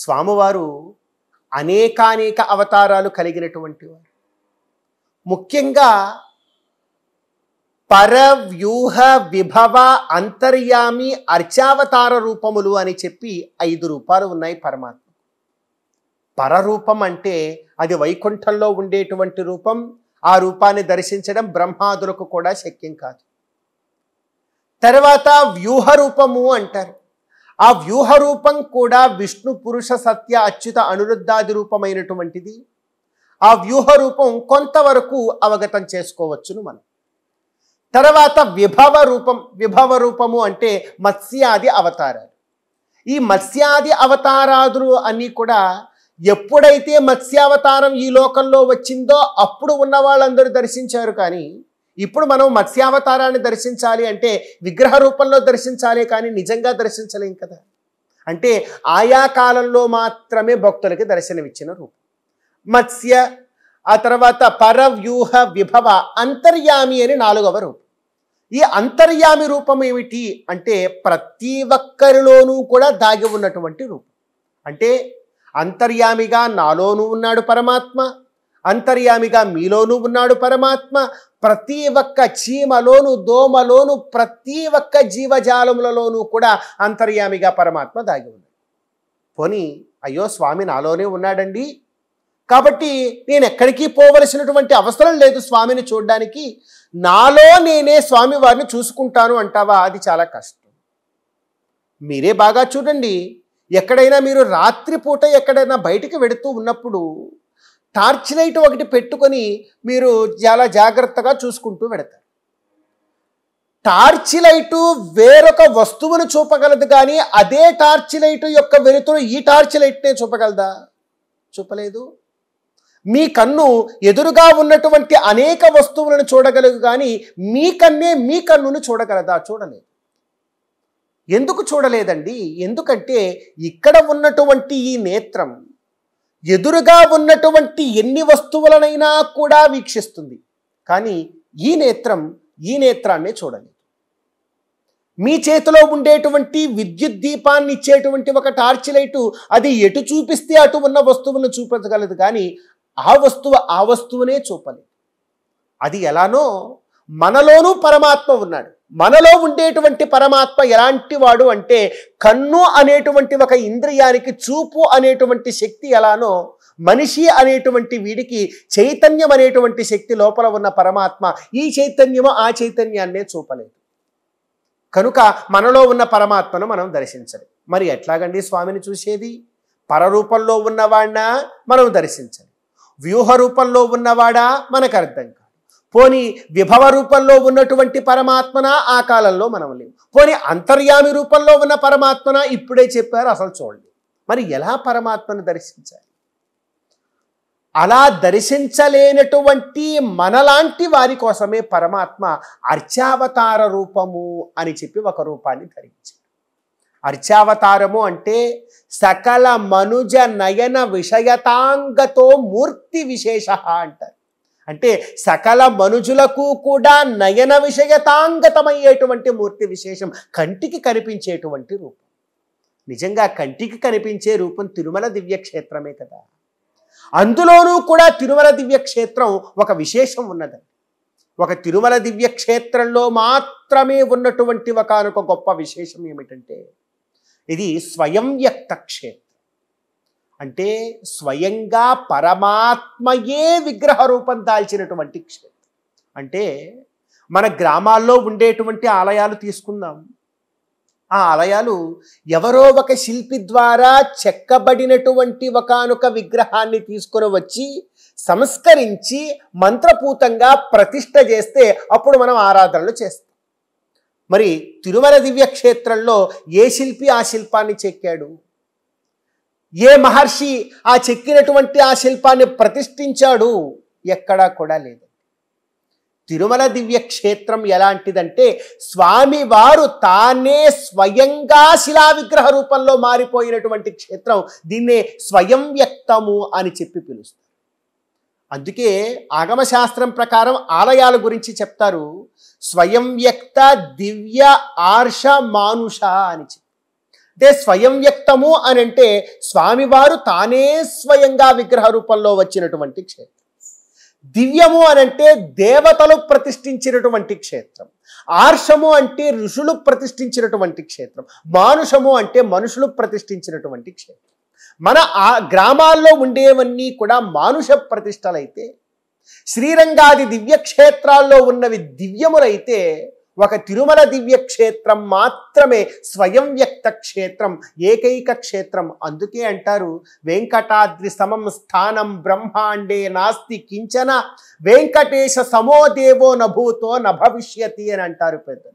స్వామివారు అనేకానేక అవతారాలు కలిగినటువంటి వారు. ముఖ్యంగా పరవ్యూహ విభవ అంతర్యామి అర్చావతార రూపములు అని చెప్పి 5 రూపాలు ఉన్నాయి పరమాత్మ. పరరూపం అంటే అది వైకుంఠంలో ఉండేటువంటి రూపం. ఆ రూపాన్ని దర్శించడం బ్రహ్మాదులకు కూడా శక్యం కాదు. తర్వాత వ్యూహ రూపము అంటారు. ఆ వ్యూహ రూపం కూడా విష్ణు పురుష సత్య అచ్యుత అనిరుద్ధాది రూపమైనటువంటిది. ఆ వ్యూహ రూపం కొంతవరకు అవగతం చేసుకోవచ్చును మనం. తర్వాత విభవ రూపము అంటే మత్స్యాది అవతారాలు. ఈ మత్స్యాది అవతారాదులు అన్నీ కూడా ఎప్పుడైతే మత్స్యావతారం ఈ లోకంలో వచ్చిందో అప్పుడు ఉన్న వాళ్ళందరూ దర్శించారు. కానీ ఇప్పుడు మనం మత్స్యావతారాన్ని దర్శించాలి అంటే విగ్రహ రూపంలో దర్శించాలి, కానీ నిజంగా దర్శించలేం కదా. అంటే ఆయా కాలంలో మాత్రమే భక్తులకి దర్శనమిచ్చిన రూపం మత్స్య. ఆ తర్వాత పరవ్యూహ విభవ అంతర్యామి అని 4వ రూపం. ఈ అంతర్యామి రూపం ఏమిటి అంటే ప్రతి ఒక్కరిలోనూ కూడా దాగి ఉన్నటువంటి రూపం. అంటే అంతర్యామిగా నాలోనూ ఉన్నాడు పరమాత్మ, అంతర్యామిగా మీలోనూ ఉన్నాడు పరమాత్మ. ప్రతి ఒక్క చీమలోను దోమలోను ప్రతి ఒక్క జీవజాలములలోనూ కూడా అంతర్యామిగా పరమాత్మ దాగి ఉన్నాడు. పోనీ అయ్యో స్వామి నాలోనే ఉన్నాడండి, కాబట్టి నేను ఎక్కడికి పోవలసినటువంటి అవసరం లేదు స్వామిని చూడడానికి, నాలో నేనే స్వామి వారిని చూసుకుంటాను అంటావా? అది చాలా కష్టం. మీరే బాగా చూడండి, ఎక్కడైనా మీరు రాత్రిపూట ఎక్కడైనా బయటికి వెడుతూ ఉన్నప్పుడు టార్చ్ లైట్ ఒకటి పెట్టుకొని మీరు చాలా జాగ్రత్తగా చూసుకుంటూ వెడతారు. టార్చ్ లైటు వేరొక వస్తువును చూపగలదు, కానీ అదే టార్చ్ లైటు యొక్క వెలుతురు ఈ టార్చ్ లైట్నే చూపగలదా? చూపలేదు. మీ కన్ను ఎదురుగా ఉన్నటువంటి అనేక వస్తువులను చూడగలదు, కానీ మీ కన్నే మీ కన్నును చూడగలదా? చూడలేదు. ఎందుకు చూడలేదండి? ఎందుకంటే ఇక్కడ ఉన్నటువంటి ఈ నేత్రం ఎదురుగా ఉన్నటువంటి ఎన్ని వస్తువులనైనా కూడా వీక్షిస్తుంది, కానీ ఈ నేత్రాన్నే చూడలేదు. మీ చేతిలో ఉండేటువంటి విద్యుత్ దీపాన్ని ఇచ్చేటువంటి ఒక టార్చ్ లైటు అది ఎటు చూపిస్తే అటు ఉన్న వస్తువులను చూపించగలదు, కానీ ఆ వస్తువునే చూపలేదు. అది ఎలానో మనలోనూ పరమాత్మ ఉన్నాడు. మనలో ఉండేటువంటి పరమాత్మ ఎలాంటి వాడు అంటే కన్ను అనేటువంటి ఒక ఇంద్రియానికి చూపు అనేటువంటి శక్తి ఎలానో మనిషి అనేటువంటి వీడికి చైతన్యం అనేటువంటి శక్తి లోపల ఉన్న పరమాత్మ ఈ చైతన్యము ఆ చైతన్యాన్నే చూపలేదు. కనుక మనలో ఉన్న పరమాత్మను మనం దర్శించాలి. మరి ఎట్లాగండి స్వామిని చూసేది? పరరూపంలో ఉన్నవాడినా మనం దర్శించాలి, వ్యూహ రూపంలో ఉన్నవాడా మనకు అర్థం కాదు. పోనీ విభవ రూపంలో ఉన్నటువంటి పరమాత్మన ఆ కాలంలో మనం లేవు. పోనీ అంతర్యామి రూపంలో ఉన్న పరమాత్మన ఇప్పుడే చెప్పారు, అసలు చూడండి. మరి ఎలా పరమాత్మను దర్శించాలి? అలా దర్శించలేనటువంటి మనలాంటి వారి కోసమే పరమాత్మ అర్చావతార రూపము అని చెప్పి ఒక రూపాన్ని ధరించారు. అర్చావతారము అంటే సకల మనుజ నయన విషయతాంగతో మూర్తి విశేష అంటారు. అంటే సకల మనుజులకు కూడా నయన విషయతాంగతమయ్యేటువంటి మూర్తి విశేషం, కంటికి కనిపించేటువంటి రూపం. నిజంగా కంటికి కనిపించే రూపం తిరుమల దివ్యక్షేత్రమే కదా. అందులోనూ కూడా తిరుమల దివ్యక్షేత్రం ఒక విశేషం ఉన్నదండి. ఒక తిరుమల దివ్యక్షేత్రంలో మాత్రమే ఉన్నటువంటి ఒకనొక గొప్ప విశేషం ఏమిటంటే ఇది స్వయం వ్యక్త క్షేత్రం. అంటే స్వయంగా పరమాత్మయే విగ్రహ రూపం దాల్చినటువంటి క్షేత్రం. అంటే మన గ్రామాల్లో ఉండేటువంటి ఆలయాలు తీసుకుందాం. ఆ ఆలయాలు ఎవరో ఒక శిల్పి ద్వారా చెక్కబడినటువంటి ఒకనొక విగ్రహాన్ని తీసుకొని వచ్చి సంస్కరించి మంత్రపూతంగా ప్రతిష్ఠ చేస్తే అప్పుడు మనం ఆరాధనలు చేస్తాం. మరి తిరుమల దివ్యక్షేత్రంలో ఏ శిల్పి ఆ శిల్పాన్ని చెక్కాడు? ఏ మహర్షి ఆ చెక్కినటువంటి ఆ శిల్పాన్ని ప్రతిష్ఠించాడు? ఎక్కడా కూడా లేదు. తిరుమల దివ్యక్షేత్రం ఎలాంటిదంటే స్వామివారు తానే స్వయంగా శిలా విగ్రహ రూపంలో మారిపోయినటువంటి క్షేత్రం. దీన్నే స్వయం వ్యక్తము అని చెప్పి పిలుస్తారు. అందుకే ఆగమశాస్త్రం ప్రకారం ఆలయాల గురించి చెప్తారు, స్వయం వ్యక్త దివ్య ఆర్ష మానుష అని చెప్పి. అంటే స్వయం వ్యక్తము అని అంటే స్వామివారు తానే స్వయంగా విగ్రహ రూపంలో వచ్చినటువంటి క్షేత్రం. దివ్యము అనంటే దేవతలు ప్రతిష్ఠించినటువంటి క్షేత్రం. ఆర్షము అంటే ఋషులు ప్రతిష్ఠించినటువంటి క్షేత్రం. మానుషము అంటే మనుషులు ప్రతిష్ఠించినటువంటి క్షేత్రం. మన ఆ గ్రామాల్లో ఉండేవన్నీ కూడా మానుష ప్రతిష్టలైతే, శ్రీరంగాది దివ్యక్షేత్రాల్లో ఉన్నవి దివ్యములైతే, ఒక తిరుమల దివ్యక్షేత్రం మాత్రమే స్వయం వ్యక్త క్షేత్రం, ఏకైక క్షేత్రం. అందుకే అంటారు, వెంకటాద్రి సమం స్థానం బ్రహ్మాండే నాస్తి కించన, వెంకటేశ సమో దేవో నభూతో నభవిష్యతి అని అంటారు పెద్దలు.